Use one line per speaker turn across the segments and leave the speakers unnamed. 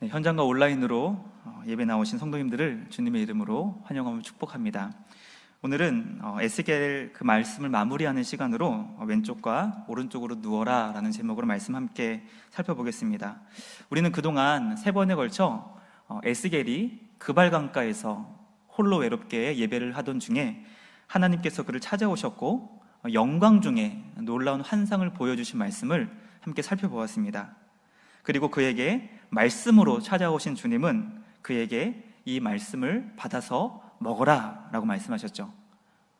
네, 현장과 온라인으로 예배 나오신 성도님들을 주님의 이름으로 환영하며 축복합니다. 오늘은 에스겔 그 말씀을 마무리하는 시간으로 왼쪽과 오른쪽으로 누워라 라는 제목으로 말씀 함께 살펴보겠습니다. 우리는 그동안 3번에 걸쳐 에스겔이 그발강가에서 홀로 외롭게 예배를 하던 중에 하나님께서 그를 찾아오셨고 영광 중에 놀라운 환상을 보여주신 말씀을 함께 살펴보았습니다. 그리고 그에게 말씀으로 찾아오신 주님은 그에게 이 말씀을 받아서 먹어라 라고 말씀하셨죠.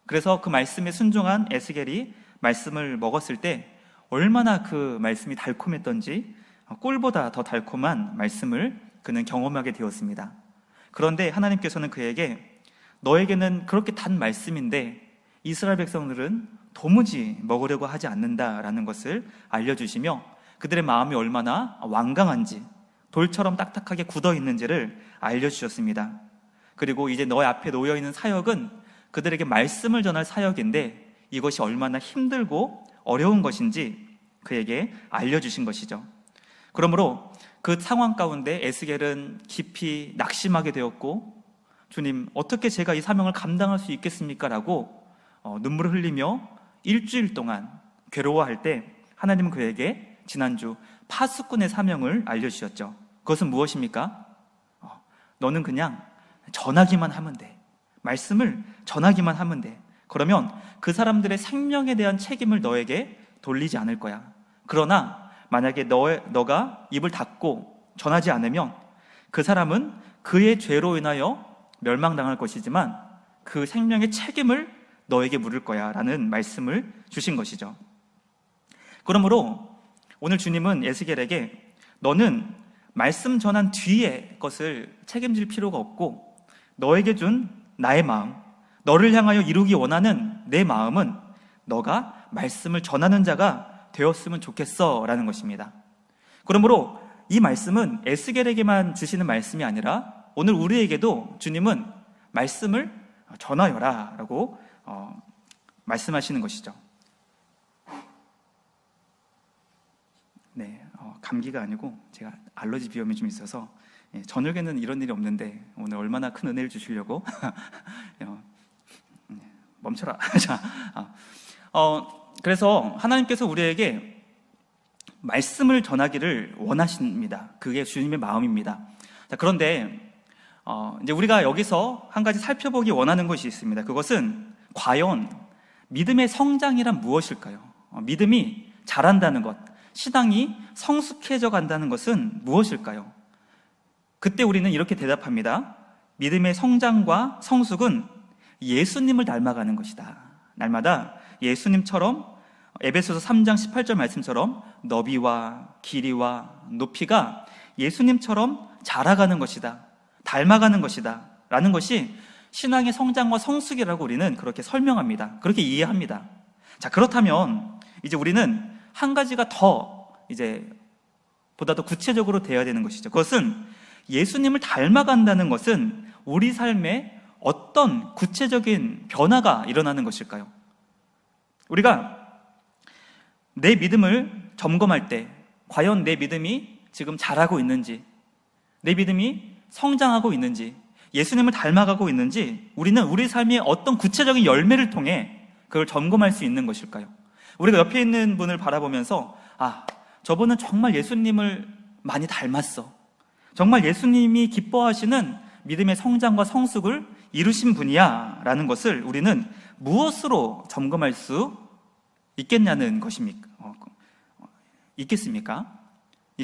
그래서 그 말씀에 순종한 에스겔이 말씀을 먹었을 때 얼마나 그 말씀이 달콤했던지 꿀보다 더 달콤한 말씀을 그는 경험하게 되었습니다. 그런데 하나님께서는 그에게 너에게는 그렇게 단 말씀인데 이스라엘 백성들은 도무지 먹으려고 하지 않는다라는 것을 알려주시며 그들의 마음이 얼마나 완강한지 돌처럼 딱딱하게 굳어있는지를 알려주셨습니다. 그리고 이제 너의 앞에 놓여있는 사역은 그들에게 말씀을 전할 사역인데 이것이 얼마나 힘들고 어려운 것인지 그에게 알려주신 것이죠. 그러므로 그 상황 가운데 에스겔은 깊이 낙심하게 되었고 주님, 어떻게 제가 이 사명을 감당할 수 있겠습니까? 라고 눈물을 흘리며 일주일 동안 괴로워할 때 하나님은 그에게 지난주 파수꾼의 사명을 알려주셨죠. 그것은 무엇입니까? 너는 그냥 전하기만 하면 돼. 말씀을 전하기만 하면 돼. 그러면 그 사람들의 생명에 대한 책임을 너에게 돌리지 않을 거야. 그러나 만약에 너가 입을 닫고 전하지 않으면 그 사람은 그의 죄로 인하여 멸망당할 것이지만 그 생명의 책임을 너에게 물을 거야 라는 말씀을 주신 것이죠. 그러므로 오늘 주님은 에스겔에게 너는 말씀 전한 뒤에 것을 책임질 필요가 없고 너에게 준 나의 마음, 너를 향하여 이루기 원하는 내 마음은 너가 말씀을 전하는 자가 되었으면 좋겠어 라는 것입니다. 그러므로 이 말씀은 에스겔에게만 주시는 말씀이 아니라 오늘 우리에게도 주님은 말씀을 전하여라 라고 말씀하시는 것이죠. 네, 감기가 아니고 제가 알러지 비염이 좀 있어서 저녁에는 이런 일이 없는데 오늘 얼마나 큰 은혜를 주시려고 멈춰라. 자, 그래서 하나님께서 우리에게 말씀을 전하기를 원하십니다. 그게 주님의 마음입니다. 자, 그런데 이제 우리가 여기서 한 가지 살펴보기 원하는 것이 있습니다. 그것은 과연 믿음의 성장이란 무엇일까요? 믿음이 자란다는 것, 신앙이 성숙해져 간다는 것은 무엇일까요? 그때 우리는 이렇게 대답합니다. 믿음의 성장과 성숙은 예수님을 닮아가는 것이다. 날마다 예수님처럼 에베소서 3장 18절 말씀처럼 너비와 길이와 높이가 예수님처럼 자라가는 것이다. 닮아가는 것이다. 라는 것이 신앙의 성장과 성숙이라고 우리는 그렇게 설명합니다. 그렇게 이해합니다. 자, 그렇다면 이제 우리는 한 가지가 더 이제 보다 더 구체적으로 되어야 되는 것이죠. 그것은 예수님을 닮아간다는 것은 우리 삶에 어떤 구체적인 변화가 일어나는 것일까요? 우리가 내 믿음을 점검할 때 과연 내 믿음이 지금 자라고 있는지, 내 믿음이 성장하고 있는지, 예수님을 닮아가고 있는지 우리는 우리 삶의 어떤 구체적인 열매를 통해 그걸 점검할 수 있는 것일까요? 우리가 옆에 있는 분을 바라보면서 저분은 정말 예수님을 많이 닮았어. 정말 예수님이 기뻐하시는 믿음의 성장과 성숙을 이루신 분이야 라는 것을 우리는 무엇으로 점검할 수 있겠냐는 것입니까? 있겠습니까?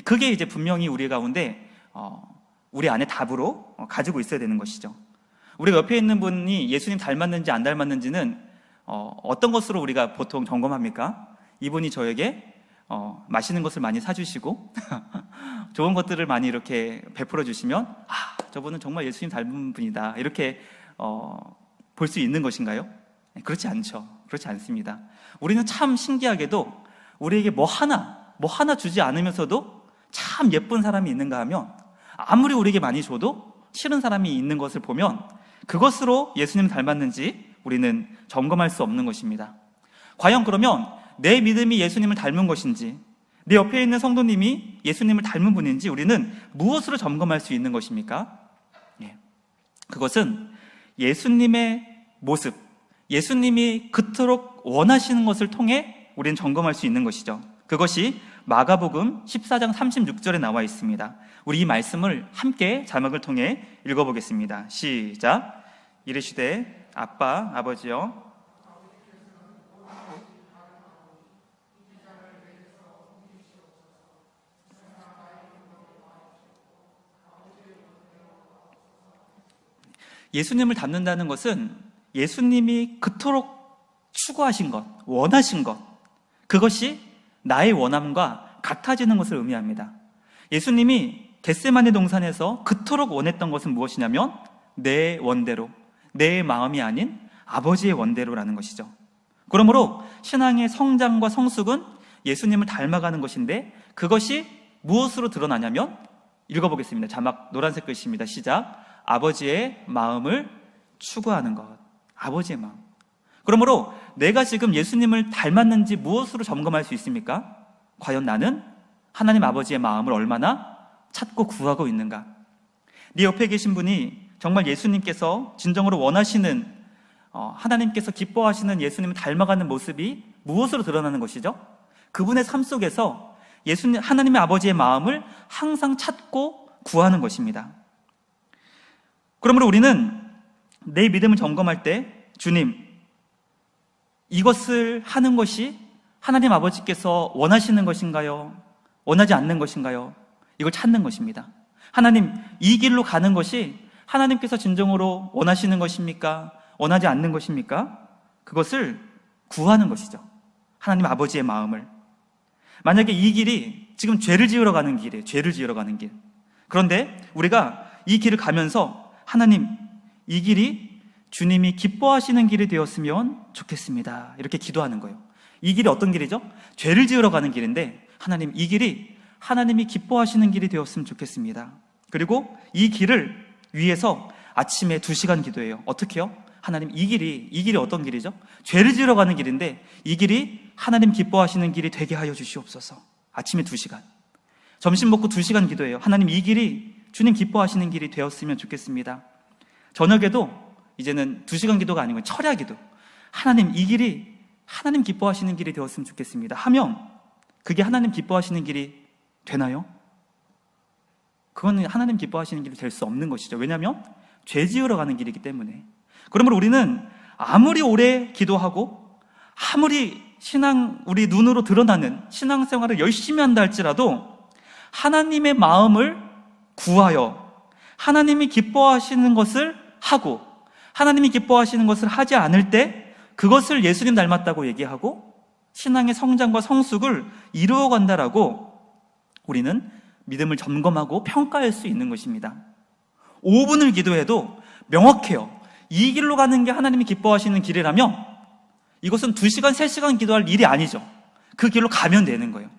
그게 이제 분명히 우리 가운데 우리 안에 답으로 가지고 있어야 되는 것이죠. 우리가 옆에 있는 분이 예수님 닮았는지 안 닮았는지는 어떤 것으로 우리가 보통 점검합니까? 이분이 저에게 맛있는 것을 많이 사주시고 좋은 것들을 많이 이렇게 베풀어 주시면 저분은 정말 예수님 닮은 분이다 이렇게 볼 수 있는 것인가요? 그렇지 않죠. 그렇지 않습니다. 우리는 참 신기하게도 우리에게 뭐 하나 주지 않으면서도 참 예쁜 사람이 있는가 하면 아무리 우리에게 많이 줘도 싫은 사람이 있는 것을 보면 그것으로 예수님 닮았는지 우리는 점검할 수 없는 것입니다. 과연 그러면 내 믿음이 예수님을 닮은 것인지 내 옆에 있는 성도님이 예수님을 닮은 분인지 우리는 무엇으로 점검할 수 있는 것입니까? 그것은 예수님의 모습, 예수님이 그토록 원하시는 것을 통해 우리는 점검할 수 있는 것이죠. 그것이 마가복음 14장 36절에 나와 있습니다. 우리 이 말씀을 함께 자막을 통해 읽어보겠습니다. 시작. 이르시되 아빠, 아버지여, 예수님을 닮는다는 것은 예수님이 그토록 추구하신 것, 원하신 것, 그것이 나의 원함과 같아지는 것을 의미합니다. 예수님이 겟세마네 동산에서 그토록 원했던 것은 무엇이냐면 내 원대로, 내 마음이 아닌 아버지의 원대로라는 것이죠. 그러므로 신앙의 성장과 성숙은 예수님을 닮아가는 것인데 그것이 무엇으로 드러나냐면 읽어보겠습니다. 자막 노란색 글씨입니다. 시작. 아버지의 마음을 추구하는 것. 아버지의 마음. 그러므로 내가 지금 예수님을 닮았는지 무엇으로 점검할 수 있습니까? 과연 나는 하나님 아버지의 마음을 얼마나 찾고 구하고 있는가? 네 옆에 계신 분이 정말 예수님께서 진정으로 원하시는, 하나님께서 기뻐하시는 예수님을 닮아가는 모습이 무엇으로 드러나는 것이죠? 그분의 삶 속에서 예수님, 하나님의 아버지의 마음을 항상 찾고 구하는 것입니다. 그러므로 우리는 내 믿음을 점검할 때 주님, 이것을 하는 것이 하나님 아버지께서 원하시는 것인가요? 원하지 않는 것인가요? 이걸 찾는 것입니다. 하나님, 이 길로 가는 것이 하나님께서 진정으로 원하시는 것입니까? 원하지 않는 것입니까? 그것을 구하는 것이죠. 하나님 아버지의 마음을. 만약에 이 길이 지금 죄를 지으러 가는 길이에요. 죄를 지으러 가는 길. 그런데 우리가 이 길을 가면서 하나님, 이 길이 주님이 기뻐하시는 길이 되었으면 좋겠습니다. 이렇게 기도하는 거예요. 이 길이 어떤 길이죠? 죄를 지으러 가는 길인데 하나님, 이 길이 하나님이 기뻐하시는 길이 되었으면 좋겠습니다. 그리고 이 길을 위해서 아침에 2시간 기도해요. 어떻게 해요? 하나님, 이 길이 어떤 길이죠? 죄를 지으러 가는 길인데 이 길이 하나님 기뻐하시는 길이 되게 하여 주시옵소서. 아침에 2시간. 점심 먹고 2시간 기도해요. 하나님, 이 길이 주님 기뻐하시는 길이 되었으면 좋겠습니다. 저녁에도 이제는 2시간 기도가 아니고 철야 기도. 하나님, 이 길이 하나님 기뻐하시는 길이 되었으면 좋겠습니다. 하면 그게 하나님 기뻐하시는 길이 되나요? 그거는 하나님 기뻐하시는 길이 될 수 없는 것이죠. 왜냐하면 죄 지으러 가는 길이기 때문에. 그러므로 우리는 아무리 오래 기도하고 아무리 우리 눈으로 드러나는 신앙생활을 열심히 한다 할지라도 하나님의 마음을 구하여 하나님이 기뻐하시는 것을 하고 하나님이 기뻐하시는 것을 하지 않을 때 그것을 예수님 닮았다고 얘기하고 신앙의 성장과 성숙을 이루어간다라고 우리는 믿음을 점검하고 평가할 수 있는 것입니다. 5분을 기도해도 명확해요. 이 길로 가는 게 하나님이 기뻐하시는 길이라면 이것은 2시간, 3시간 기도할 일이 아니죠. 그 길로 가면 되는 거예요.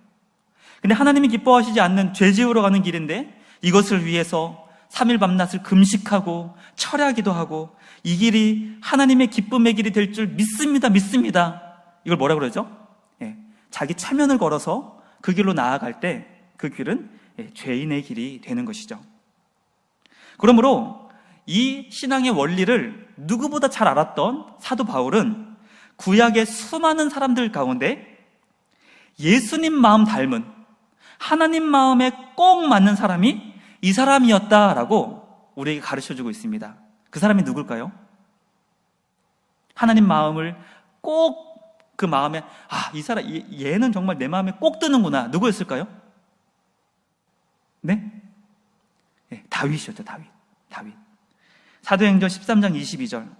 근데 하나님이 기뻐하시지 않는 죄 지으러 가는 길인데 이것을 위해서 3일 밤낮을 금식하고 철야기도 하고 이 길이 하나님의 기쁨의 길이 될 줄 믿습니다. 이걸 뭐라 그러죠? 자기 체면을 걸어서 그 길로 나아갈 때 그 길은 죄인의 길이 되는 것이죠. 그러므로 이 신앙의 원리를 누구보다 잘 알았던 사도 바울은 구약의 수많은 사람들 가운데 예수님 마음 닮은 하나님 마음에 꼭 맞는 사람이 이 사람이었다라고 우리에게 가르쳐주고 있습니다. 그 사람이 누굴까요? 하나님 마음을 꼭 그 마음에 이 사람 얘는 정말 내 마음에 꼭 드는구나. 누구였을까요? 네? 다윗이었죠. 다윗. 사도행전 13장 22절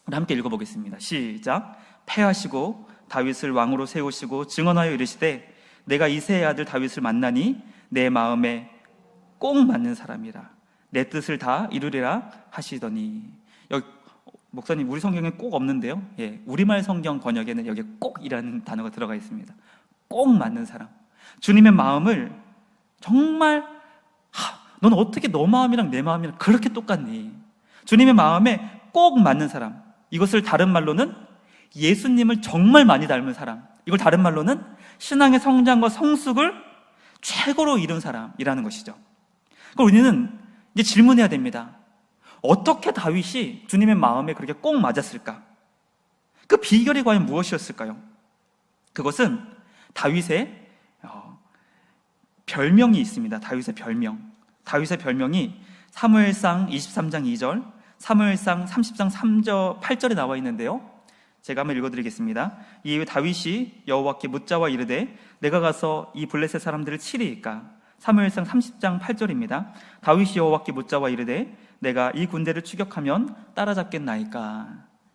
우리 함께 읽어보겠습니다. 시작. 패하시고 다윗을 왕으로 세우시고 증언하여 이르시되 내가 이새의 아들 다윗을 만나니 내 마음에 꼭 맞는 사람이라 내 뜻을 다 이루리라 하시더니. 여기 목사님, 우리 성경에 꼭 없는데요. 우리말 성경 번역에는 여기에 꼭이라는 단어가 들어가 있습니다. 꼭 맞는 사람. 주님의 마음을 정말 넌 어떻게 너 마음이랑 내 마음이랑 그렇게 똑같니? 주님의 마음에 꼭 맞는 사람. 이것을 다른 말로는 예수님을 정말 많이 닮은 사람. 이걸 다른 말로는 신앙의 성장과 성숙을 최고로 이룬 사람이라는 것이죠. 그럼 우리는 이제 질문해야 됩니다. 어떻게 다윗이 주님의 마음에 그렇게 꼭 맞았을까? 그 비결이 과연 무엇이었을까요? 그것은 다윗의 별명이 있습니다. 다윗의 별명. 다윗의 별명이 사무엘상 23장 2절, 사무엘상 30장 8절에 나와 있는데요. 제가 한번 읽어드리겠습니다. 이에 다윗이 여호와께 묻자와 이르되 내가 가서 이 블레셋 사람들을 치리이까? 사무엘상 30장 8절입니다. 다윗이 여호와께 묻자와 이르되 내가 이 군대를 추격하면 따라잡겠나이까?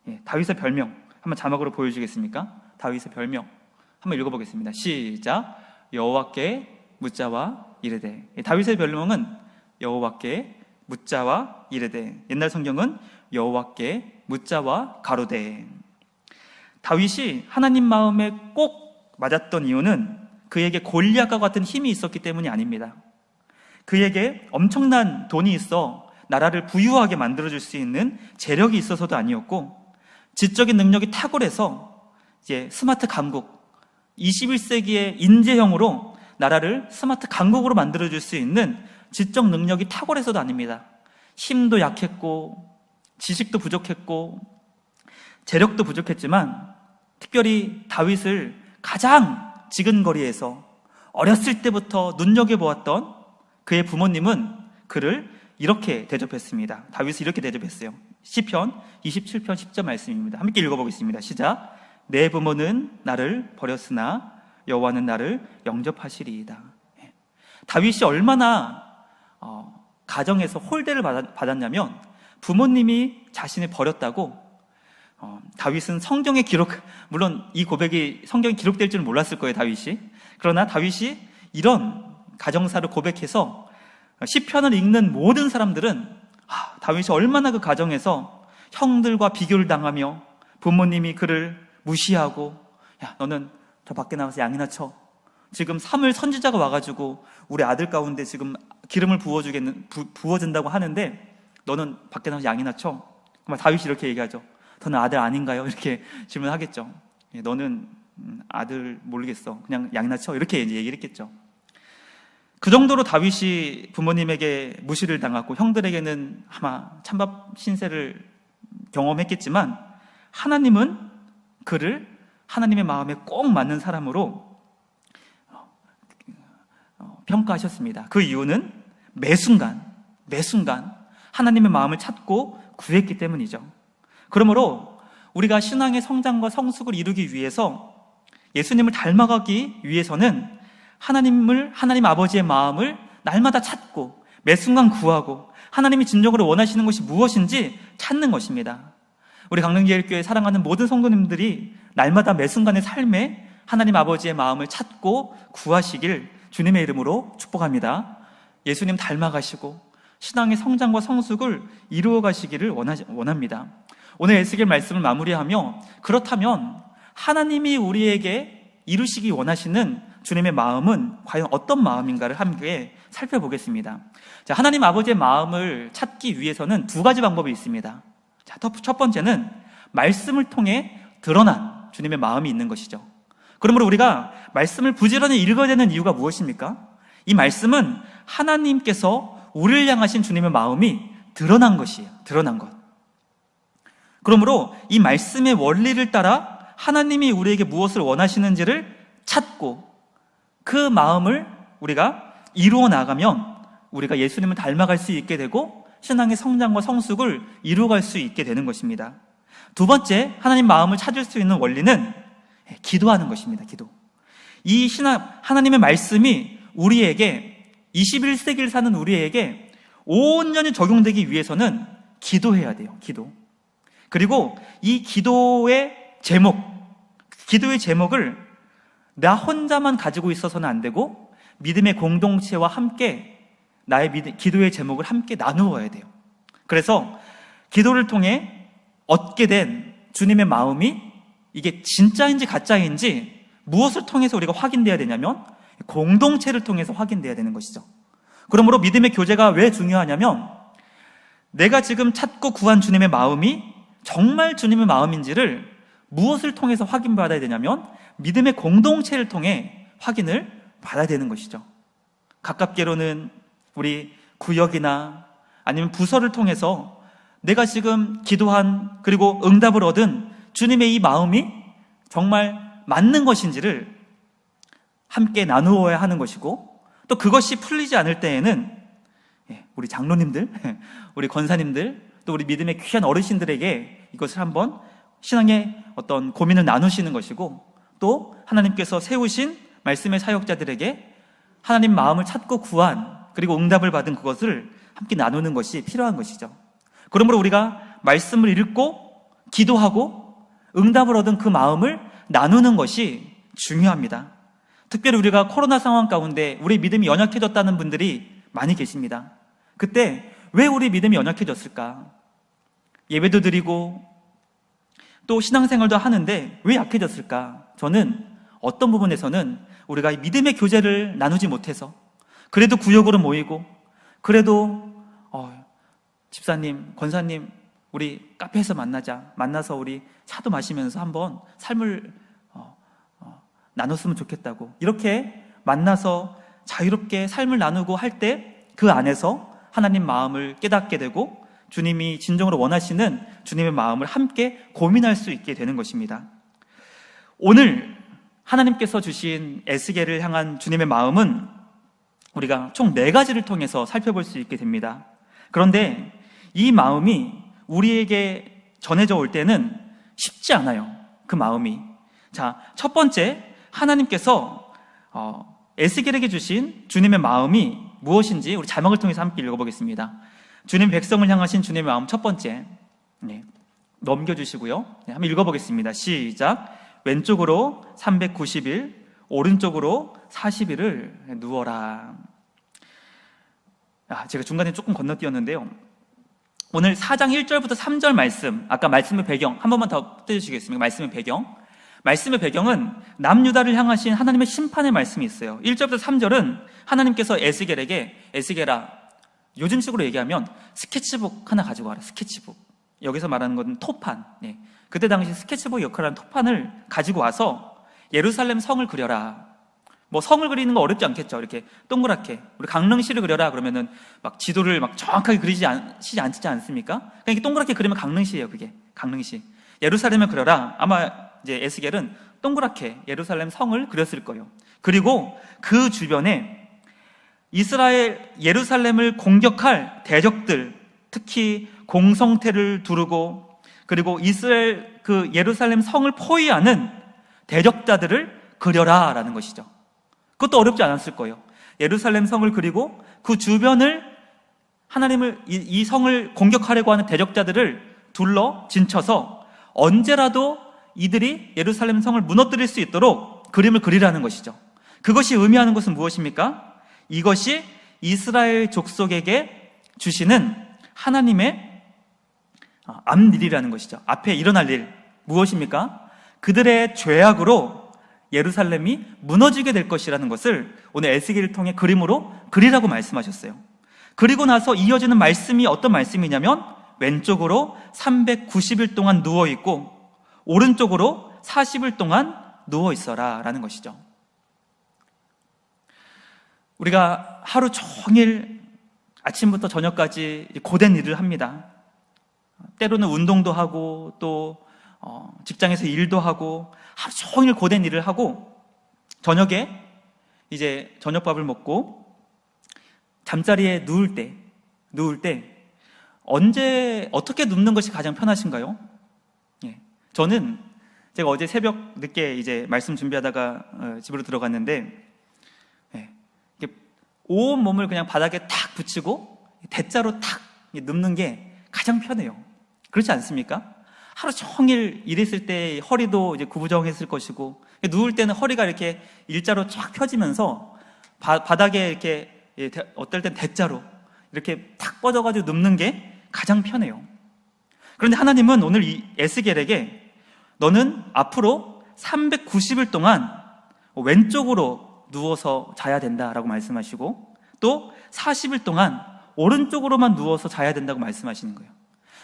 예, 다윗의 별명 한번 자막으로 보여주겠습니까? 다윗의 별명 한번 읽어보겠습니다. 시작. 여호와께 묻자와 이르되. 예, 다윗의 별명은 여호와께 묻자와 이르되. 옛날 성경은 여호와께 묻자와 가로되. 다윗이 하나님 마음에 꼭 맞았던 이유는 그에게 골리앗과 같은 힘이 있었기 때문이 아닙니다. 그에게 엄청난 돈이 있어 나라를 부유하게 만들어줄 수 있는 재력이 있어서도 아니었고, 지적인 능력이 탁월해서 이제 스마트 강국, 21세기의 인재형으로 나라를 스마트 강국으로 만들어줄 수 있는 지적 능력이 탁월해서도 아닙니다. 힘도 약했고 지식도 부족했고 재력도 부족했지만, 특별히 다윗을 가장 지근거리에서 어렸을 때부터 눈여겨보았던 그의 부모님은 그를 이렇게 대접했습니다. 다윗을 이렇게 대접했어요. 시편 27편 10절 말씀입니다. 함께 읽어보겠습니다. 시작. 내 부모는 나를 버렸으나 여호와는 나를 영접하시리이다. 다윗이 얼마나 가정에서 홀대를 받았냐면, 부모님이 자신을 버렸다고 다윗은 성경에 물론 이 고백이 성경에 기록될 줄은 몰랐을 거예요, 다윗이. 그러나 다윗이 이런 가정사를 고백해서 시편을 읽는 모든 사람들은 다윗이 얼마나 그 가정에서 형들과 비교를 당하며 부모님이 그를 무시하고, 야, 너는 저 밖에 나가서 양이나 쳐. 지금 사무엘 선지자가 와가지고 우리 아들 가운데 지금 기름을 부어준다고 하는데 너는 밖에 나가서 양이나 쳐. 그럼 다윗이 이렇게 얘기하죠. 너는 아들 아닌가요? 이렇게 질문하겠죠. 너는 아들 모르겠어. 그냥 양이나 쳐. 이렇게 이제 얘기를 했겠죠. 그 정도로 다윗이 부모님에게 무시를 당하고 형들에게는 아마 찬밥 신세를 경험했겠지만, 하나님은 그를 하나님의 마음에 꼭 맞는 사람으로 평가하셨습니다. 그 이유는 매 순간 하나님의 마음을 찾고 구했기 때문이죠. 그러므로 우리가 신앙의 성장과 성숙을 이루기 위해서, 예수님을 닮아가기 위해서는 하나님 아버지의 마음을 날마다 찾고 매 순간 구하고 하나님이 진정으로 원하시는 것이 무엇인지 찾는 것입니다. 우리 강릉제일교회 사랑하는 모든 성도님들이 날마다 매 순간의 삶에 하나님 아버지의 마음을 찾고 구하시길 주님의 이름으로 축복합니다. 예수님 닮아가시고 신앙의 성장과 성숙을 이루어 가시기를 원합니다. 오늘 에스겔 말씀을 마무리하며, 그렇다면 하나님이 우리에게 이루시기 원하시는 주님의 마음은 과연 어떤 마음인가를 함께 살펴보겠습니다. 자, 하나님 아버지의 마음을 찾기 위해서는 두 가지 방법이 있습니다. 자, 첫 번째는 말씀을 통해 드러난 주님의 마음이 있는 것이죠. 그러므로 우리가 말씀을 부지런히 읽어야 되는 이유가 무엇입니까? 이 말씀은 하나님께서 우리를 향하신 주님의 마음이 드러난 것이에요. 드러난 것. 그러므로 이 말씀의 원리를 따라 하나님이 우리에게 무엇을 원하시는지를 찾고 그 마음을 우리가 이루어 나가면 우리가 예수님을 닮아갈 수 있게 되고 신앙의 성장과 성숙을 이루어갈 수 있게 되는 것입니다. 두 번째, 하나님 마음을 찾을 수 있는 원리는 기도하는 것입니다. 기도. 이 하나님의 말씀이 우리에게, 21세기를 사는 우리에게 온전히 적용되기 위해서는 기도해야 돼요. 기도. 그리고 이 기도의 제목을 나 혼자만 가지고 있어서는 안 되고 믿음의 공동체와 함께 나의 기도의 제목을 함께 나누어야 돼요. 그래서 기도를 통해 얻게 된 주님의 마음이 이게 진짜인지 가짜인지 무엇을 통해서 우리가 확인돼야 되냐면 공동체를 통해서 확인돼야 되는 것이죠. 그러므로 믿음의 교제가 왜 중요하냐면, 내가 지금 찾고 구한 주님의 마음이 정말 주님의 마음인지를 무엇을 통해서 확인받아야 되냐면 믿음의 공동체를 통해 확인을 받아야 되는 것이죠. 가깝게로는 우리 구역이나 아니면 부서를 통해서 내가 지금 기도한 그리고 응답을 얻은 주님의 이 마음이 정말 맞는 것인지를 함께 나누어야 하는 것이고, 또 그것이 풀리지 않을 때에는 우리 장로님들, 우리 권사님들, 또 우리 믿음의 귀한 어르신들에게 이것을 한번 신앙의 어떤 고민을 나누시는 것이고, 또 하나님께서 세우신 말씀의 사역자들에게 하나님 마음을 찾고 구한 그리고 응답을 받은 그것을 함께 나누는 것이 필요한 것이죠. 그러므로 우리가 말씀을 읽고 기도하고 응답을 얻은 그 마음을 나누는 것이 중요합니다. 특별히 우리가 코로나 상황 가운데 우리 믿음이 연약해졌다는 분들이 많이 계십니다. 그때 왜 우리 믿음이 연약해졌을까? 예배도 드리고 또 신앙생활도 하는데 왜 약해졌을까? 저는 어떤 부분에서는 우리가 믿음의 교제를 나누지 못해서, 그래도 구역으로 모이고, 그래도 집사님, 권사님, 우리 카페에서 만나서 우리 차도 마시면서 한번 삶을 나눴으면 좋겠다고, 이렇게 만나서 자유롭게 삶을 나누고 할 때 그 안에서 하나님 마음을 깨닫게 되고 주님이 진정으로 원하시는 주님의 마음을 함께 고민할 수 있게 되는 것입니다. 오늘 하나님께서 주신 에스겔을 향한 주님의 마음은 우리가 총 4가지를 통해서 살펴볼 수 있게 됩니다. 그런데 이 마음이 우리에게 전해져 올 때는 쉽지 않아요. 그 마음이. 자, 첫 번째, 하나님께서 에스겔에게 주신 주님의 마음이 무엇인지 우리 자막을 통해서 함께 읽어보겠습니다. 주님 백성을 향하신 주님의 마음 첫 번째, 넘겨주시고요. 한번 읽어보겠습니다. 시작. 왼쪽으로 390일, 오른쪽으로 40일을 누워라. 제가 중간에 조금 건너뛰었는데요. 오늘 4장 1절부터 3절 말씀, 아까 말씀의 배경 한 번만 더 떼주시겠습니까? 말씀의 배경. 말씀의 배경은 남유다를 향하신 하나님의 심판의 말씀이 있어요. 1절부터 3절은 하나님께서 에스겔아, 요즘식으로 얘기하면 스케치북 하나 가지고 와라. 스케치북. 여기서 말하는 건 토판. 그때 당시 스케치북 역할을 하는 토판을 가지고 와서 예루살렘 성을 그려라. 뭐 성을 그리는 거 어렵지 않겠죠. 이렇게 동그랗게 우리 강릉시를 그려라 그러면은 막 지도를 막 정확하게 그리지 않지 않습니까? 그러니까 이게 동그랗게 그리면 강릉시예요. 그게 강릉시. 예루살렘을 그려라. 아마 이제 에스겔은 동그랗게 예루살렘 성을 그렸을 거예요. 그리고 그 주변에 이스라엘 예루살렘을 공격할 대적들, 특히 공성태를 두르고 그리고 이스라엘 그 예루살렘 성을 포위하는 대적자들을 그려라라는 것이죠. 그것도 어렵지 않았을 거예요. 예루살렘 성을 그리고 그 주변을 하나님을 이 성을 공격하려고 하는 대적자들을 둘러 진쳐서 언제라도 이들이 예루살렘 성을 무너뜨릴 수 있도록 그림을 그리라는 것이죠. 그것이 의미하는 것은 무엇입니까? 이것이 이스라엘 족속에게 주시는 하나님의 앞일이라는 것이죠. 앞에 일어날 일. 무엇입니까? 그들의 죄악으로 예루살렘이 무너지게 될 것이라는 것을 오늘 에스겔을 통해 그림으로 그리라고 말씀하셨어요. 그리고 나서 이어지는 말씀이 어떤 말씀이냐면 왼쪽으로 390일 동안 누워있고 오른쪽으로 40일 동안 누워있어라 라는 것이죠. 우리가 하루 종일 아침부터 저녁까지 고된 일을 합니다. 때로는 운동도 하고 또 직장에서 일도 하고 하루 종일 고된 일을 하고 저녁에 이제 저녁밥을 먹고 잠자리에 누울 때 언제 어떻게 눕는 것이 가장 편하신가요? 저는 제가 어제 새벽 늦게 이제 말씀 준비하다가 집으로 들어갔는데 온 몸을 그냥 바닥에 탁 붙이고 대자로 탁 눕는 게 가장 편해요. 그렇지 않습니까? 하루 종일 일했을 때 허리도 이제 구부정했을 것이고 누울 때는 허리가 이렇게 일자로 쫙 펴지면서 바닥에 이렇게 어떨 땐 대자로 이렇게 탁 뻗어가지고 눕는 게 가장 편해요. 그런데 하나님은 오늘 이 에스겔에게 너는 앞으로 390일 동안 왼쪽으로 누워서 자야 된다라고 말씀하시고 또 40일 동안 오른쪽으로만 누워서 자야 된다고 말씀하시는 거예요.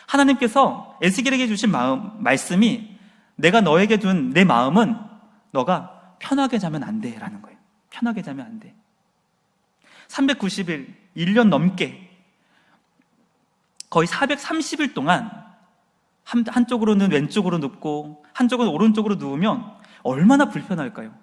하나님께서 에스겔에게 주신 말씀이 내가 너에게 준 내 마음은 너가 편하게 자면 안 돼 라는 거예요. 편하게 자면 안 돼. 390일, 1년 넘게 거의 430일 동안 한쪽으로는 왼쪽으로 눕고 한쪽은 오른쪽으로 누우면 얼마나 불편할까요?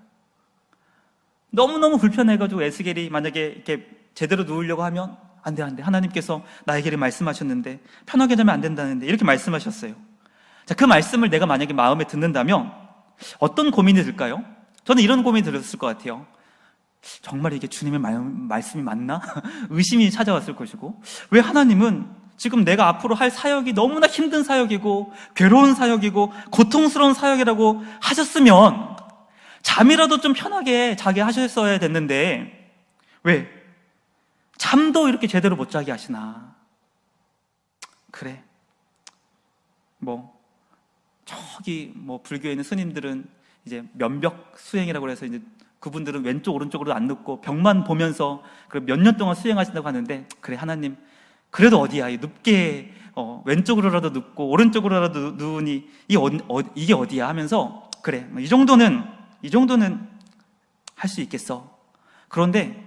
너무너무 불편해가지고 에스겔이 만약에 이렇게 제대로 누우려고 하면 안 돼, 안 돼. 하나님께서 나에게 말씀하셨는데 편하게 자면 안 된다는데 이렇게 말씀하셨어요. 자, 그 말씀을 내가 만약에 마음에 듣는다면 어떤 고민이 들까요? 저는 이런 고민이 들었을 것 같아요. 정말 이게 주님의 말씀이 맞나? 의심이 찾아왔을 것이고, 왜 하나님은 지금 내가 앞으로 할 사역이 너무나 힘든 사역이고 괴로운 사역이고 고통스러운 사역이라고 하셨으면 잠이라도 좀 편하게 자게 하셨어야 됐는데 왜 잠도 이렇게 제대로 못 자게 하시나? 그래, 저기 불교에 있는 스님들은 이제 면벽 수행이라고 해서 이제 그분들은 왼쪽 오른쪽으로 안 눕고 벽만 보면서 몇 년 동안 수행하신다고 하는데, 그래 하나님 그래도 어디야, 눕게 왼쪽으로라도 눕고 오른쪽으로라도 누우니 이게 어디야 하면서 그래 이 정도는 할 수 있겠어. 그런데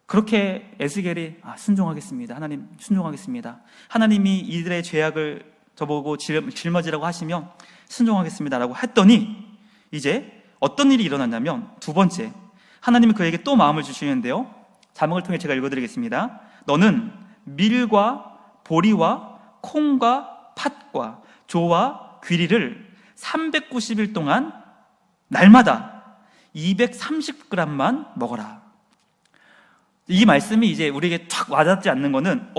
그렇게 에스겔이 순종하겠습니다. 하나님 순종하겠습니다. 하나님이 이들의 죄악을 저보고 짊어지라고 하시면 순종하겠습니다라고 했더니 이제 어떤 일이 일어났냐면, 두 번째, 하나님이 그에게 또 마음을 주시는데요, 자막을 통해 제가 읽어드리겠습니다. 너는 밀과 보리와 콩과 팥과 조와 귀리를 390일 동안 날마다 230g만 먹어라. 이 말씀이 이제 우리에게 탁 와닿지 않는 거는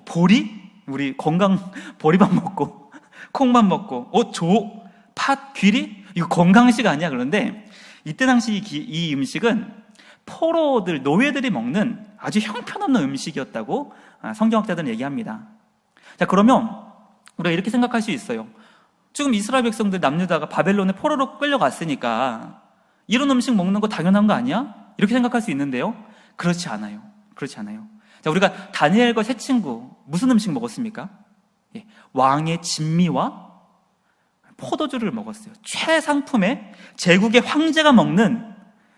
보리? 우리 건강 보리밥 먹고 콩밥 먹고 조, 팥, 귀리? 이거 건강식 아니야? 그런데 이때 당시 이 음식은 포로들, 노예들이 먹는 아주 형편없는 음식이었다고 성경학자들은 얘기합니다. 자, 그러면 우리가 이렇게 생각할 수 있어요. 지금 이스라엘 백성들 남유다가 바벨론에 포로로 끌려갔으니까 이런 음식 먹는 거 당연한 거 아니야? 이렇게 생각할 수 있는데요, 그렇지 않아요. 자, 우리가 다니엘과 세 친구 무슨 음식 먹었습니까? 왕의 진미와 포도주를 먹었어요. 최상품의 제국의 황제가 먹는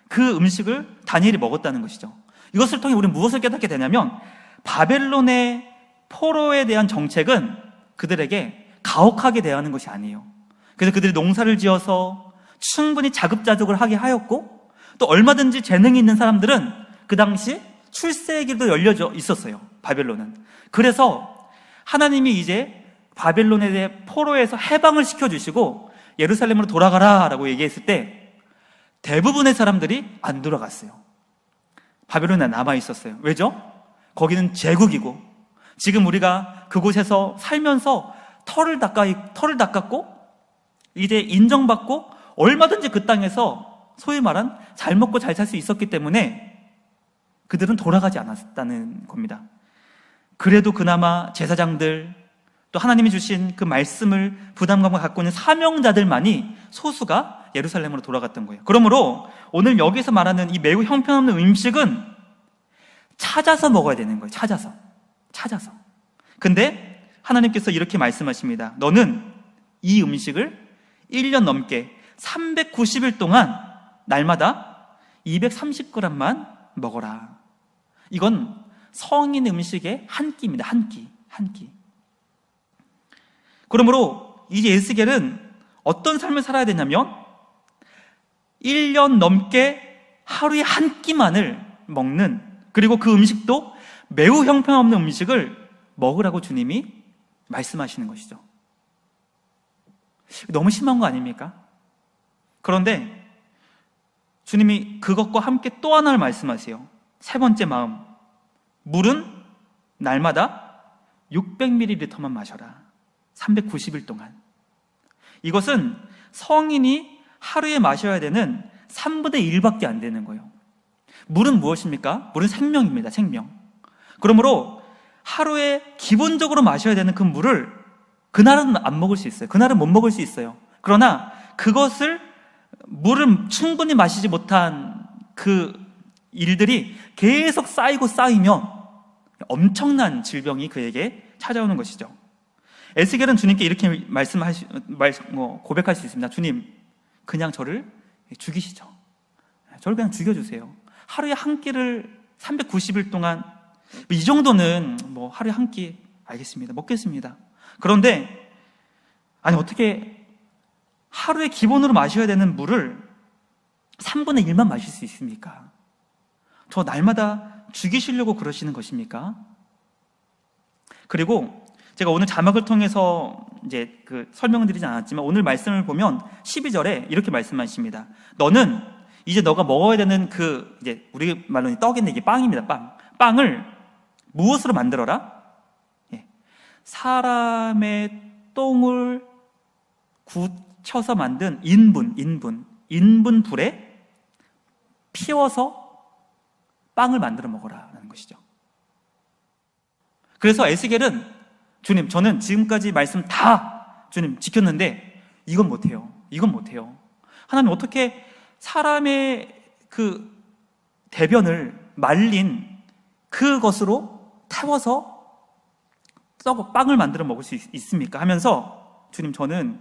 그 음식을 다니엘이 먹었다는 것이죠. 이것을 통해 우리는 무엇을 깨닫게 되냐면, 바벨론의 포로에 대한 정책은 그들에게 가혹하게 대하는 것이 아니에요. 그래서 그들이 농사를 지어서 충분히 자급자족을 하게 하였고, 또 얼마든지 재능이 있는 사람들은 그 당시 출세의 길도 열려져 있었어요, 바벨론은. 그래서 하나님이 이제 바벨론에 대해 포로에서 해방을 시켜주시고 예루살렘으로 돌아가라 라고 얘기했을 때 대부분의 사람들이 안 돌아갔어요. 바벨론에 남아 있었어요. 왜죠? 거기는 제국이고, 지금 우리가 그곳에서 살면서 털을 닦았고 이제 인정받고 얼마든지 그 땅에서 소위 말한 잘 먹고 잘 살 수 있었기 때문에 그들은 돌아가지 않았다는 겁니다. 그래도 그나마 제사장들, 또 하나님이 주신 그 말씀을 부담감을 갖고 있는 사명자들만이 소수가 예루살렘으로 돌아갔던 거예요. 그러므로 오늘 여기서 말하는 이 매우 형편없는 음식은 찾아서 먹어야 되는 거예요. 찾아서. 근데 하나님께서 이렇게 말씀하십니다. 너는 이 음식을 1년 넘게 390일 동안 날마다 230g만 먹어라. 이건 성인 음식의 한 끼입니다. 한 끼. 그러므로 이제 에스겔은 어떤 삶을 살아야 되냐면 1년 넘게 하루에 한 끼만을 먹는, 그리고 그 음식도 매우 형편없는 음식을 먹으라고 주님이 말씀하시는 것이죠. 너무 심한 거 아닙니까? 그런데 주님이 그것과 함께 또 하나를 말씀하세요. 세 번째 마음, 물은 날마다 600ml만 마셔라. 390일 동안. 이것은 성인이 하루에 마셔야 되는 3분의 1밖에 안 되는 거예요. 물은 무엇입니까? 물은 생명입니다. 생명. 그러므로 하루에 기본적으로 마셔야 되는 그 물을 그날은 안 먹을 수 있어요. 그날은 못 먹을 수 있어요. 그러나 물을 충분히 마시지 못한 그 일들이 계속 쌓이면 엄청난 질병이 그에게 찾아오는 것이죠. 에스겔은 주님께 이렇게 고백할 수 있습니다. 주님, 그냥 저를 죽이시죠. 저를 그냥 죽여주세요. 하루에 한 끼를 390일 동안, 이 정도는 하루에 한 끼 알겠습니다. 먹겠습니다. 그런데 어떻게 하루에 기본으로 마셔야 되는 물을 3분의 1만 마실 수 있습니까? 저 날마다 죽이시려고 그러시는 것입니까? 그리고 제가 오늘 자막을 통해서 이제 설명을 드리지 않았지만 오늘 말씀을 보면 12절에 이렇게 말씀하십니다. 너는 이제 너가 먹어야 되는 이제 우리 말로는 떡인데 이게 빵입니다. 빵을 무엇으로 만들어라? 사람의 똥을 굳혀서 만든 인분 불에 피워서 빵을 만들어 먹어라라는 것이죠. 그래서 에스겔은 주님, 저는 지금까지 말씀 다 주님 지켰는데 이건 못해요. 하나님, 어떻게 사람의 대변을 말린 그것으로 태워서 빵을 만들어 먹을 수 있습니까? 하면서 주님, 저는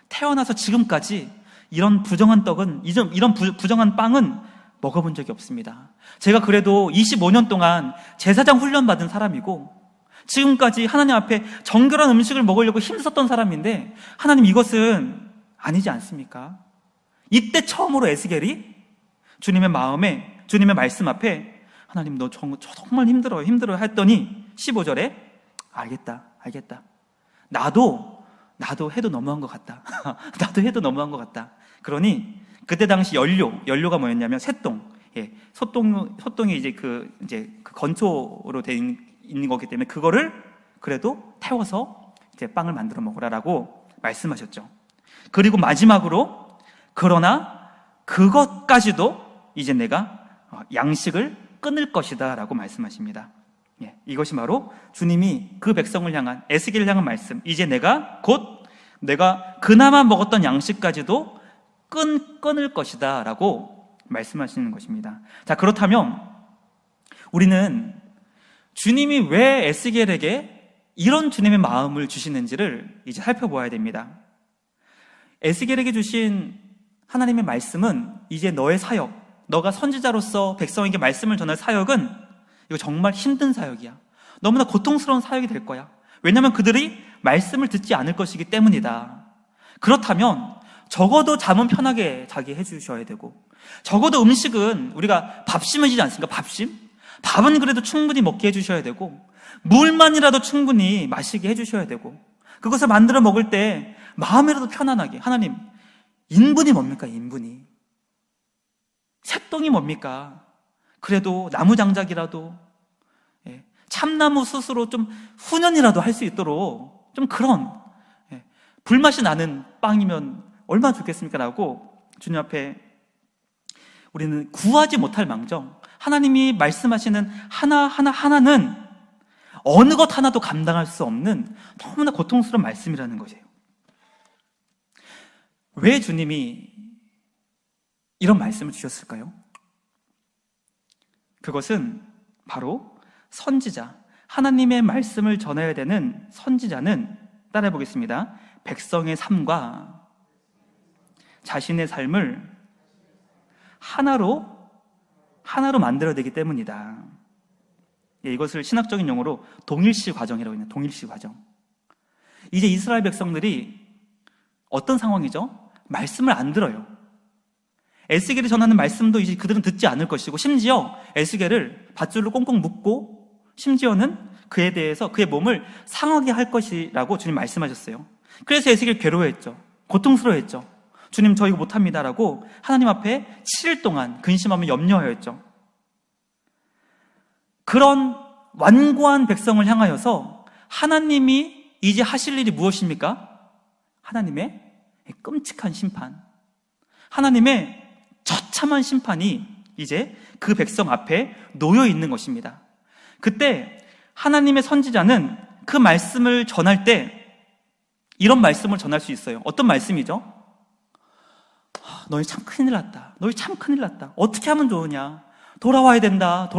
태어나서 지금까지 이런 부정한 떡은, 이런 부정한 빵은 먹어본 적이 없습니다. 제가 그래도 25년 동안 제사장 훈련 받은 사람이고 지금까지 하나님 앞에 정결한 음식을 먹으려고 힘썼던 사람인데 하나님, 이것은 아니지 않습니까? 이때 처음으로 에스겔이 주님의 마음에, 주님의 말씀 앞에 하나님, 너 정말 힘들어요 했더니 15절에 알겠다. 나도 해도 너무한 것 같다. 그러니 그때 당시 연료가 뭐였냐면 쇠똥. 소똥이 이제 그 건초로 된 있는 거기 때문에 그거를 그래도 태워서 이제 빵을 만들어 먹으라라고 말씀하셨죠. 그리고 마지막으로, 그러나 그것까지도 이제 내가 양식을 끊을 것이다 라고 말씀하십니다. 이것이 바로 주님이 그 백성을 향한, 에스겔을 향한 말씀. 이제 내가 그나마 먹었던 양식까지도 끊을 것이다 라고 말씀하시는 것입니다. 자, 그렇다면 우리는 주님이 왜 에스겔에게 이런 주님의 마음을 주시는지를 이제 살펴보아야 됩니다. 에스겔에게 주신 하나님의 말씀은 이제 너의 사역, 너가 선지자로서 백성에게 말씀을 전할 사역은 이거 정말 힘든 사역이야. 너무나 고통스러운 사역이 될 거야. 왜냐하면 그들이 말씀을 듣지 않을 것이기 때문이다. 그렇다면 적어도 잠은 편하게 자기 해주셔야 되고, 적어도 음식은 우리가 밥심이지 않습니까? 밥은 그래도 충분히 먹게 해주셔야 되고, 물만이라도 충분히 마시게 해주셔야 되고, 그것을 만들어 먹을 때 마음이라도 편안하게. 하나님, 인분이 뭡니까? 인분이 새똥이 뭡니까? 그래도 나무장작이라도, 참나무 스스로 좀 훈연이라도 할 수 있도록 좀 그런 불맛이 나는 빵이면 얼마나 좋겠습니까? 라고 주님 앞에 우리는 구하지 못할 망정, 하나님이 말씀하시는 하나는 어느 것 하나도 감당할 수 없는 너무나 고통스러운 말씀이라는 것이에요. 왜 주님이 이런 말씀을 주셨을까요? 그것은 바로 선지자, 하나님의 말씀을 전해야 되는 선지자는, 따라해 보겠습니다, 백성의 삶과 자신의 삶을 하나로 만들어야 되기 때문이다. 이것을 신학적인 용어로 동일시 과정이라고 해요. 동일시 과정. 이제 이스라엘 백성들이 어떤 상황이죠? 말씀을 안 들어요. 에스겔이 전하는 말씀도 이제 그들은 듣지 않을 것이고, 심지어 에스겔을 밧줄로 꽁꽁 묶고 심지어는 그에 대해서 그의 몸을 상하게 할 것이라고 주님 말씀하셨어요. 그래서 에스겔 괴로워했죠. 고통스러워했죠. 주님, 저 이거 못합니다 라고 하나님 앞에 7일 동안 근심하며 염려하였죠. 그런 완고한 백성을 향하여서 하나님이 이제 하실 일이 무엇입니까? 하나님의 끔찍한 심판, 하나님의 처참한 심판이 이제 그 백성 앞에 놓여 있는 것입니다. 그때 하나님의 선지자는 그 말씀을 전할 때 이런 말씀을 전할 수 있어요. 어떤 말씀이죠? 너희 참 큰일 났다. 너희 참 큰일 났다. 어떻게 하면 좋으냐? 돌아와야 된다.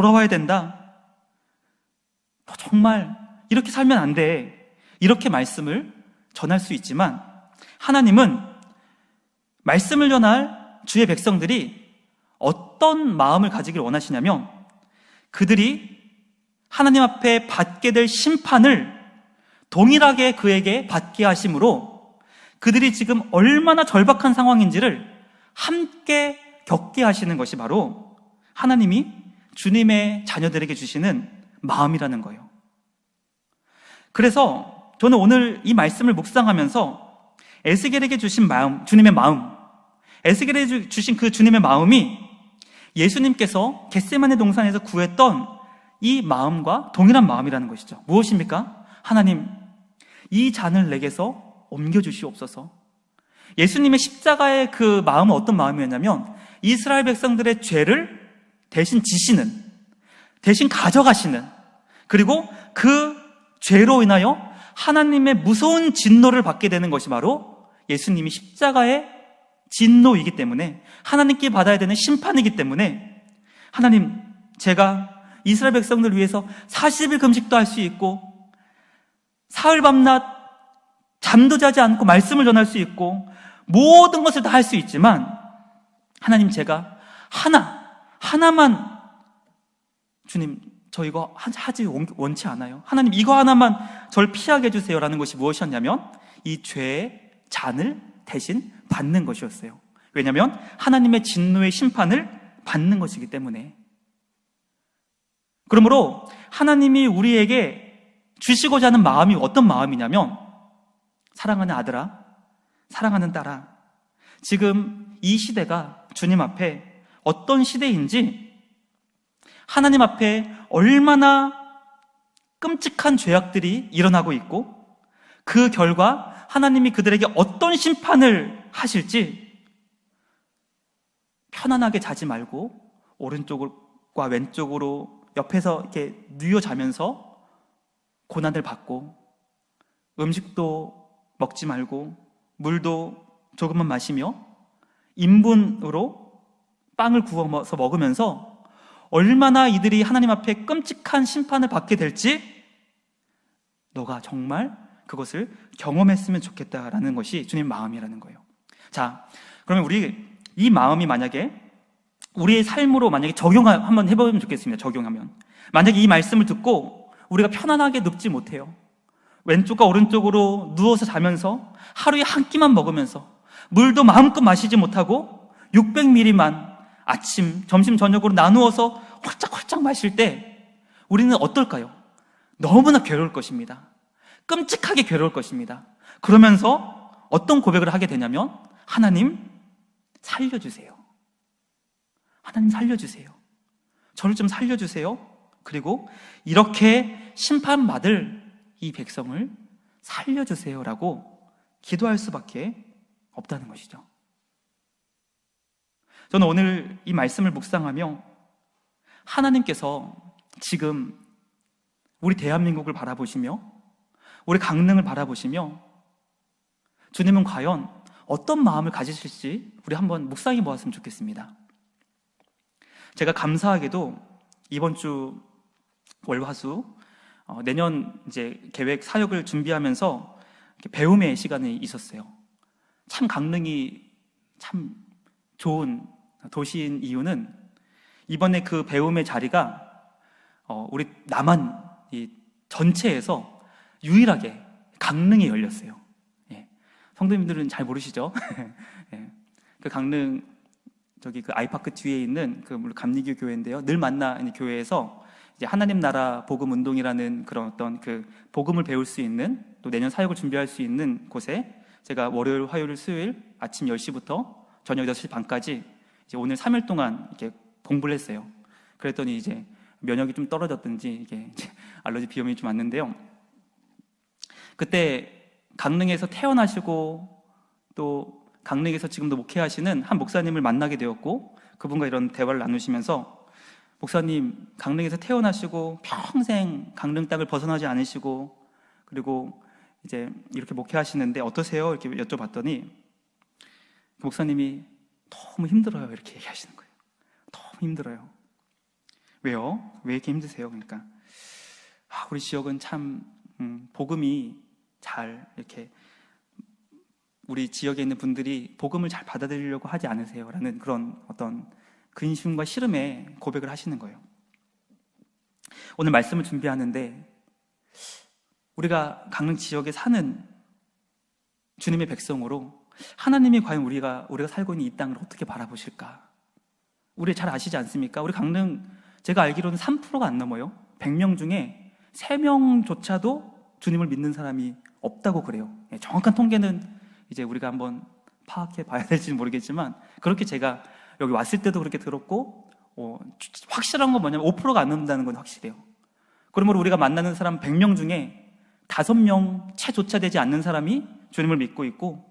너 정말 이렇게 살면 안 돼. 이렇게 말씀을 전할 수 있지만 하나님은 말씀을 전할 주의 백성들이 어떤 마음을 가지길 원하시냐면 그들이 하나님 앞에 받게 될 심판을 동일하게 그에게 받게 하심으로 그들이 지금 얼마나 절박한 상황인지를 함께 겪게 하시는 것이 바로 하나님이 주님의 자녀들에게 주시는 마음이라는 거예요. 그래서 저는 오늘 이 말씀을 묵상하면서 에스겔에게 주신 마음, 주님의 마음, 에스겔에게 주신 그 주님의 마음이 예수님께서 겟세마네 동산에서 구했던 이 마음과 동일한 마음이라는 것이죠. 무엇입니까? 하나님, 이 잔을 내게서 옮겨주시옵소서. 예수님의 십자가의 그 마음은 어떤 마음이었냐면 이스라엘 백성들의 죄를 대신 지시는, 대신 가져가시는, 그리고 그 죄로 인하여 하나님의 무서운 진노를 받게 되는 것이 바로 예수님이 십자가의 진노이기 때문에, 하나님께 받아야 되는 심판이기 때문에 하나님, 제가 이스라엘 백성들을 위해서 40일 금식도 할 수 있고 사흘 밤낮 잠도 자지 않고 말씀을 전할 수 있고 모든 것을 다 할 수 있지만 하나님, 제가 하나만 주님, 저 이거 하지 원치 않아요. 하나님, 이거 하나만 절 피하게 해주세요 라는 것이 무엇이었냐면 이 죄의 잔을 대신 받는 것이었어요. 왜냐하면 하나님의 진노의 심판을 받는 것이기 때문에. 그러므로 하나님이 우리에게 주시고자 하는 마음이 어떤 마음이냐면, 사랑하는 아들아, 사랑하는 딸아, 지금 이 시대가 주님 앞에 어떤 시대인지, 하나님 앞에 얼마나 끔찍한 죄악들이 일어나고 있고 그 결과 하나님이 그들에게 어떤 심판을 하실지 편안하게 자지 말고 오른쪽과 왼쪽으로 옆에서 이렇게 누워 자면서 고난을 받고 음식도 먹지 말고 물도 조금만 마시며 인분으로 빵을 구워서 먹으면서 얼마나 이들이 하나님 앞에 끔찍한 심판을 받게 될지 너가 정말 그것을 경험했으면 좋겠다라는 것이 주님 마음이라는 거예요. 자, 그러면 우리 이 마음이 만약에 우리의 삶으로 만약에 한번 해보면 좋겠습니다. 적용하면 만약에 이 말씀을 듣고 우리가 편안하게 눕지 못해요. 왼쪽과 오른쪽으로 누워서 자면서 하루에 한 끼만 먹으면서 물도 마음껏 마시지 못하고 600ml만 아침, 점심, 저녁으로 나누어서 홀짝홀짝 마실 때 우리는 어떨까요? 너무나 괴로울 것입니다. 끔찍하게 괴로울 것입니다. 그러면서 어떤 고백을 하게 되냐면, 하나님 살려주세요. 하나님 살려주세요. 저를 좀 살려주세요. 그리고 이렇게 심판받을 이 백성을 살려주세요라고 기도할 수밖에 없다는 것이죠. 저는 오늘 이 말씀을 묵상하며 하나님께서 지금 우리 대한민국을 바라보시며 우리 강릉을 바라보시며 주님은 과연 어떤 마음을 가지실지 우리 한번 묵상해 보았으면 좋겠습니다. 제가 감사하게도 이번 주 월화수 내년 이제 계획 사역을 준비하면서 배움의 시간이 있었어요. 참 강릉이 참 좋은 도시인 이유는 이번에 그 배움의 자리가 우리 남한 이 전체에서 유일하게 강릉에 열렸어요. 예. 성도님들은 잘 모르시죠? 예. 그 강릉 저기 그 아이파크 뒤에 있는 그 물론 감리교 교회인데요. 늘 만나 교회에서 이제 하나님 나라 복음 운동이라는 그런 어떤 그 복음을 배울 수 있는 또 내년 사역을 준비할 수 있는 곳에 제가 월요일, 화요일, 수요일 아침 10시부터 저녁 6시 반까지 이제 오늘 3일 동안 이렇게 공부를 했어요. 그랬더니 이제 면역이 좀 떨어졌든지 이게 이제 알러지 비염이 좀 왔는데요. 그때 강릉에서 태어나시고 또 강릉에서 지금도 목회하시는 한 목사님을 만나게 되었고 그분과 이런 대화를 나누시면서 목사님, 강릉에서 태어나시고 평생 강릉 땅을 벗어나지 않으시고 그리고 이제 이렇게 목회하시는데 어떠세요? 이렇게 여쭤봤더니 그 목사님이 너무 힘들어요 이렇게 얘기하시는 거예요. 너무 힘들어요. 왜요? 왜 이렇게 힘드세요? 그러니까 우리 지역은 참 복음이 잘 이렇게 우리 지역에 있는 분들이 복음을 잘 받아들이려고 하지 않으세요? 라는 그런 어떤 근심과 시름에 고백을 하시는 거예요. 오늘 말씀을 준비하는데 우리가 강릉 지역에 사는 주님의 백성으로 하나님이 과연 우리가 살고 있는 이 땅을 어떻게 바라보실까? 우리 잘 아시지 않습니까? 우리 강릉 제가 알기로는 3%가 안 넘어요. 100명 중에 3명조차도 주님을 믿는 사람이 없다고 그래요. 정확한 통계는 이제 우리가 한번 파악해 봐야 될지는 모르겠지만 그렇게 제가 여기 왔을 때도 그렇게 들었고 확실한 건 뭐냐면 5%가 안 넘는다는 건 확실해요. 그러므로 우리가 만나는 사람 100명 중에 5명 채조차 되지 않는 사람이 주님을 믿고 있고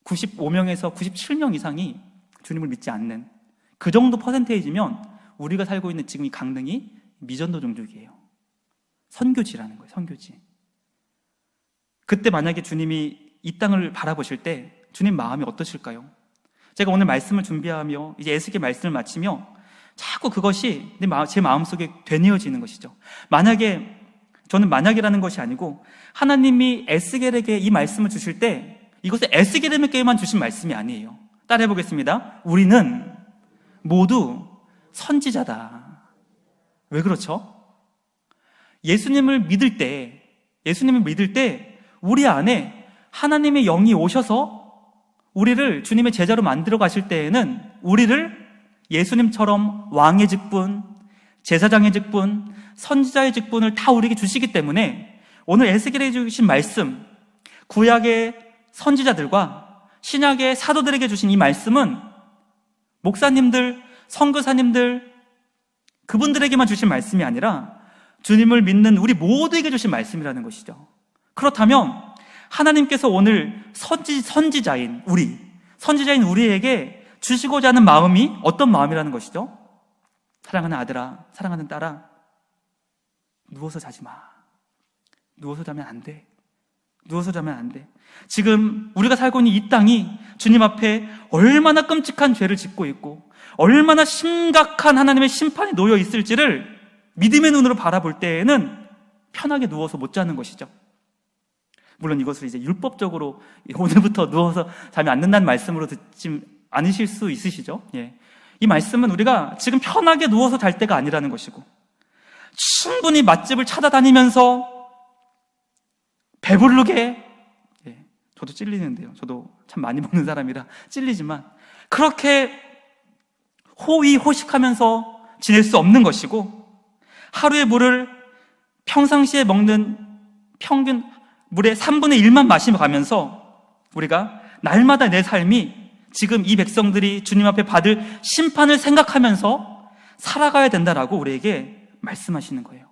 95명에서 97명 이상이 주님을 믿지 않는 그 정도 퍼센테이지면 우리가 살고 있는 지금 이 강릉이 미전도 종족이에요. 선교지라는 거예요. 선교지. 그때 만약에 주님이 이 땅을 바라보실 때 주님 마음이 어떠실까요? 제가 오늘 말씀을 준비하며 이제 에스겔 말씀을 마치며 자꾸 그것이 제 마음속에 되뇌어지는 것이죠. 만약에 저는 만약이라는 것이 아니고 하나님이 에스겔에게 이 말씀을 주실 때 이것은 에스겔에게만 주신 말씀이 아니에요. 따라해 보겠습니다. 우리는 모두 선지자다. 왜 그렇죠? 예수님을 믿을 때 우리 안에 하나님의 영이 오셔서 우리를 주님의 제자로 만들어 가실 때에는 우리를 예수님처럼 왕의 직분, 제사장의 직분, 선지자의 직분을 다 우리에게 주시기 때문에 오늘 에스겔에 주신 말씀, 구약의 선지자들과 신약의 사도들에게 주신 이 말씀은 목사님들, 선교사님들 그분들에게만 주신 말씀이 아니라 주님을 믿는 우리 모두에게 주신 말씀이라는 것이죠. 그렇다면 하나님께서 오늘 선지자인 우리에게 주시고자 하는 마음이 어떤 마음이라는 것이죠? 사랑하는 아들아, 사랑하는 딸아, 누워서 자지 마. 누워서 자면 안 돼. 누워서 자면 안 돼. 지금 우리가 살고 있는 이 땅이 주님 앞에 얼마나 끔찍한 죄를 짓고 있고 얼마나 심각한 하나님의 심판이 놓여 있을지를 믿음의 눈으로 바라볼 때에는 편하게 누워서 못 자는 것이죠. 물론 이것을 이제 율법적으로 오늘부터 누워서 자면 안 된다는 말씀으로 듣지 않으실 수 있으시죠? 예. 이 말씀은 우리가 지금 편하게 누워서 잘 때가 아니라는 것이고 충분히 맛집을 찾아다니면서 배부르게 저도 찔리는데요. 저도 참 많이 먹는 사람이라 찔리지만 그렇게 호의호식하면서 지낼 수 없는 것이고 하루의 물을 평상시에 먹는 평균 물의 3분의 1만 마시면서 우리가 날마다 내 삶이 지금 이 백성들이 주님 앞에 받을 심판을 생각하면서 살아가야 된다라고 우리에게 말씀하시는 거예요.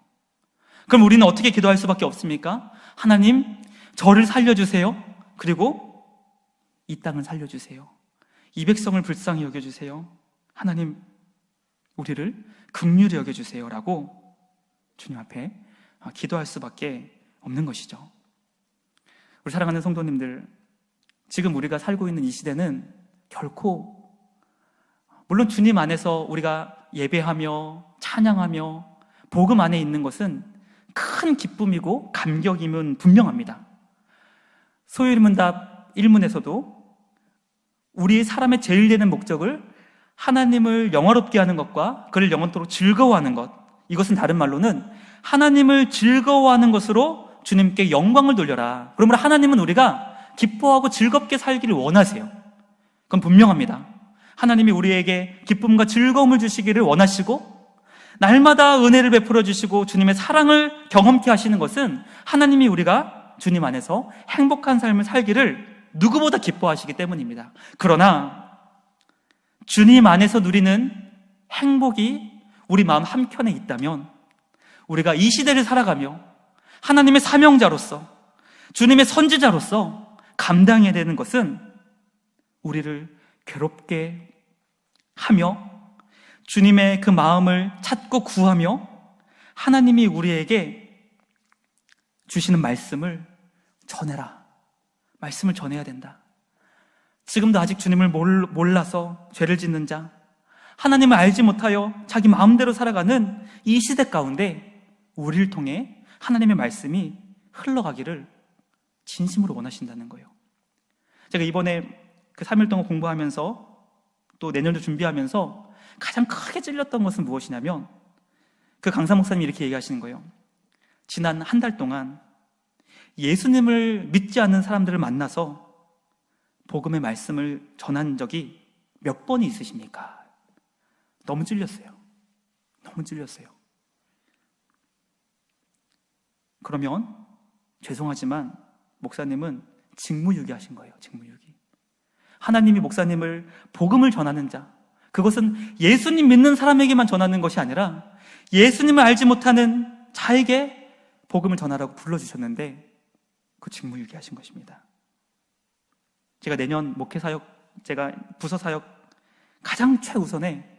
그럼 우리는 어떻게 기도할 수밖에 없습니까? 하나님, 저를 살려주세요. 그리고 이 땅을 살려주세요. 이 백성을 불쌍히 여겨주세요. 하나님, 우리를 긍휼히 여겨주세요. 라고 주님 앞에 기도할 수밖에 없는 것이죠. 우리 사랑하는 성도님들, 지금 우리가 살고 있는 이 시대는 결코 물론 주님 안에서 우리가 예배하며 찬양하며 복음 안에 있는 것은 큰 기쁨이고 감격임은 분명합니다. 소요일문답 1문에서도 우리 사람의 제일 되는 목적을 하나님을 영화롭게 하는 것과 그를 영원토록 즐거워하는 것, 이것은 다른 말로는 하나님을 즐거워하는 것으로 주님께 영광을 돌려라. 그러므로 하나님은 우리가 기뻐하고 즐겁게 살기를 원하세요. 그건 분명합니다. 하나님이 우리에게 기쁨과 즐거움을 주시기를 원하시고 날마다 은혜를 베풀어 주시고 주님의 사랑을 경험케 하시는 것은 하나님이 우리가 주님 안에서 행복한 삶을 살기를 누구보다 기뻐하시기 때문입니다. 그러나 주님 안에서 누리는 행복이 우리 마음 한켠에 있다면 우리가 이 시대를 살아가며 하나님의 사명자로서 주님의 선지자로서 감당해야 되는 것은 우리를 괴롭게 하며 주님의 그 마음을 찾고 구하며 하나님이 우리에게 주시는 말씀을 전해라. 말씀을 전해야 된다. 지금도 아직 주님을 몰라서 죄를 짓는 자, 하나님을 알지 못하여 자기 마음대로 살아가는 이 시대 가운데 우리를 통해 하나님의 말씀이 흘러가기를 진심으로 원하신다는 거예요. 제가 이번에 그 3일 동안 공부하면서 또 내년도 준비하면서 가장 크게 찔렸던 것은 무엇이냐면 그 강사 목사님이 이렇게 얘기하시는 거예요. 지난 한 달 동안 예수님을 믿지 않는 사람들을 만나서 복음의 말씀을 전한 적이 몇 번이 있으십니까? 너무 찔렸어요. 너무 찔렸어요. 그러면 죄송하지만 목사님은 직무유기하신 거예요. 직무유기. 하나님이 목사님을 복음을 전하는 자, 그것은 예수님 믿는 사람에게만 전하는 것이 아니라 예수님을 알지 못하는 자에게 복음을 전하라고 불러주셨는데 그 직무유기하신 것입니다. 제가 내년 목회사역, 제가 부서사역 가장 최우선에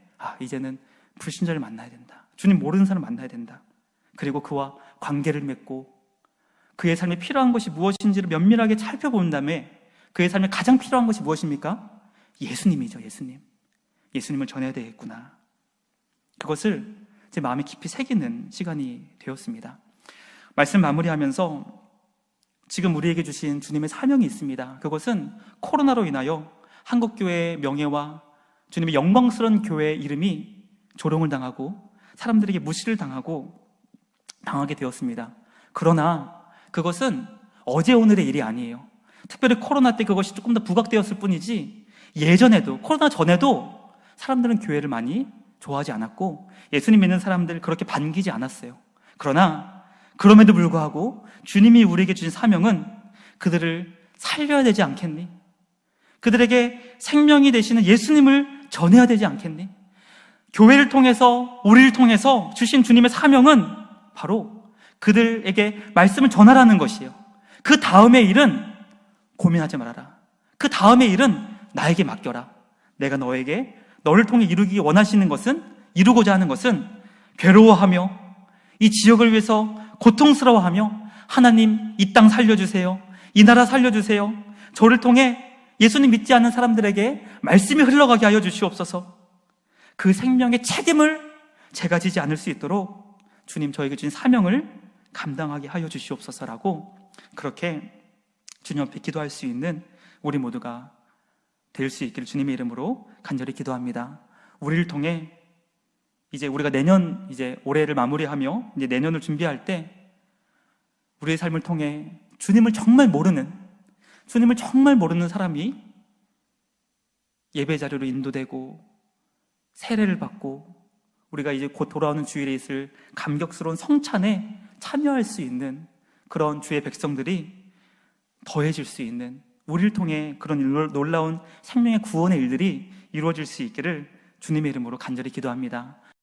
이제는 불신자를 만나야 된다. 주님 모르는 사람을 만나야 된다. 그리고 그와 관계를 맺고 그의 삶에 필요한 것이 무엇인지를 면밀하게 살펴본 다음에 그의 삶에 가장 필요한 것이 무엇입니까? 예수님이죠. 예수님. 예수님을 전해야 되겠구나. 그것을 제 마음에 깊이 새기는 시간이 되었습니다. 말씀 마무리하면서 지금 우리에게 주신 주님의 사명이 있습니다. 그것은 코로나로 인하여 한국교회의 명예와 주님의 영광스러운 교회의 이름이 조롱을 당하고 사람들에게 무시를 당하게 되었습니다. 그러나 그것은 어제 오늘의 일이 아니에요. 특별히 코로나 때 그것이 조금 더 부각되었을 뿐이지 예전에도, 코로나 전에도 사람들은 교회를 많이 좋아하지 않았고 예수님 믿는 사람들 그렇게 반기지 않았어요. 그러나 그럼에도 불구하고 주님이 우리에게 주신 사명은 그들을 살려야 되지 않겠니? 그들에게 생명이 되시는 예수님을 전해야 되지 않겠니? 교회를 통해서, 우리를 통해서 주신 주님의 사명은 바로 그들에게 말씀을 전하라는 것이에요. 그 다음의 일은 고민하지 말아라. 그 다음의 일은 나에게 맡겨라. 내가 너를 통해 이루기 원하시는 것은, 이루고자 하는 것은 괴로워하며 이 지역을 위해서 고통스러워하며 하나님 이 땅 살려주세요. 이 나라 살려주세요. 저를 통해 예수님 믿지 않는 사람들에게 말씀이 흘러가게 하여 주시옵소서. 그 생명의 책임을 제가 지지 않을 수 있도록 주님 저에게 주신 사명을 감당하게 하여 주시옵소서라고 그렇게 주님 앞에 기도할 수 있는 우리 모두가 될 수 있기를 주님의 이름으로 간절히 기도합니다. 우리를 통해 이제 우리가 내년 올해를 마무리하며 이제 내년을 준비할 때 우리의 삶을 통해 주님을 정말 모르는 사람이 예배 자료로 인도되고 세례를 받고 우리가 이제 곧 돌아오는 주일에 있을 감격스러운 성찬에 참여할 수 있는 그런 주의 백성들이 더해질 수 있는, 우리를 통해 그런 놀라운 생명의 구원의 일들이 이루어질 수 있기를 주님의 이름으로 간절히 기도합니다.